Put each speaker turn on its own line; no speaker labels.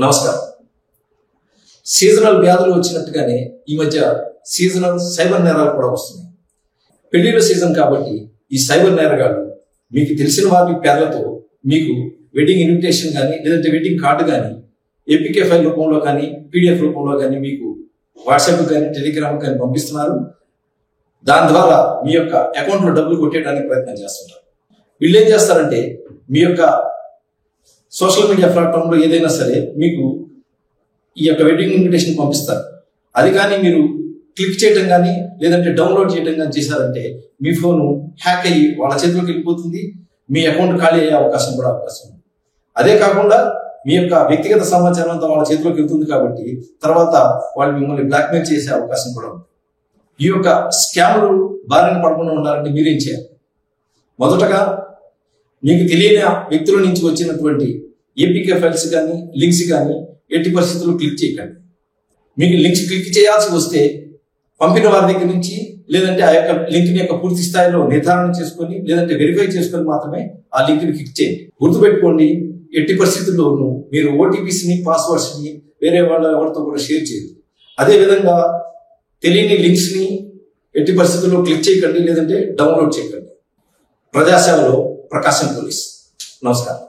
నమస్కారం. సీజనల్ వ్యాధులు వచ్చినట్టుగానే ఈ మధ్య సీజనల్ సైబర్ నేరాలు కూడా వస్తున్నాయి. పెళ్లిళ్ళ సీజన్ కాబట్టి ఈ సైబర్ నేరగాళ్ళు మీకు తెలిసిన వారి పేర్లతో మీకు వెడ్డింగ్ ఇన్విటేషన్ కానీ లేదంటే వెడ్డింగ్ కార్డు కానీ ఏపీకే ఫైల్ రూపంలో కానీ పీడిఎఫ్ రూపంలో కానీ మీకు వాట్సాప్ కానీ టెలిగ్రామ్ కానీ పంపిస్తున్నారు. దాని ద్వారా మీ యొక్క అకౌంట్లో డబ్బులు కొట్టేయడానికి ప్రయత్నం చేస్తుంటారు. వీళ్ళు ఏం చేస్తారంటే మీ యొక్క సోషల్ మీడియా ప్లాట్ఫామ్లో ఏదైనా సరే మీకు ఈ యొక్క వెడ్డింగ్ ఇన్విటేషన్ పంపిస్తారు. అది కానీ మీరు క్లిక్ చేయడం కానీ లేదంటే డౌన్లోడ్ చేయడం కానీ చేశారంటే మీ ఫోను హ్యాక్ అయ్యి వాళ్ళ చేతిలోకి వెళ్ళిపోతుంది. మీ అకౌంట్ ఖాళీ అయ్యే అవకాశం ఉంది. అదే కాకుండా మీ యొక్క వ్యక్తిగత సమాచారం అంతా వాళ్ళ చేతిలోకి వెళ్తుంది కాబట్టి తర్వాత వాళ్ళు మిమ్మల్ని బ్లాక్మెయిల్ చేసే అవకాశం కూడా ఉంది. ఈ యొక్క స్కామ్లు బారిన పడకుండా ఉండాలంటే మీరేం చేయాలి? మొదటగా మీకు తెలియని వ్యక్తుల నుంచి వచ్చినటువంటి ఏపీకే ఫైల్స్ కానీ లింక్స్ కానీ ఎట్టి పరిస్థితుల్లో క్లిక్ చేయకండి. మీకు లింక్స్ క్లిక్ చేయాల్సి వస్తే పంపిన వారి దగ్గర నుంచి లేదంటే ఆ యొక్క లింక్ని యొక్క పూర్తి స్థాయిలో నిర్ధారణ చేసుకొని లేదంటే వెరిఫై చేసుకొని మాత్రమే ఆ లింక్ని క్లిక్ చేయండి. గుర్తుపెట్టుకోండి, ఎట్టి పరిస్థితుల్లోనూ మీరు ఓటీపీస్ని పాస్వర్డ్స్ని వేరే వాళ్ళ ఎవరితో కూడా షేర్ చేయదు. అదేవిధంగా తెలియని లింక్స్ని ఎట్టి పరిస్థితుల్లో క్లిక్ చేయకండి లేదంటే డౌన్లోడ్ చేయకండి. ప్రజాసేవలో ప్రకాశం పోలీస్. నమస్కారం.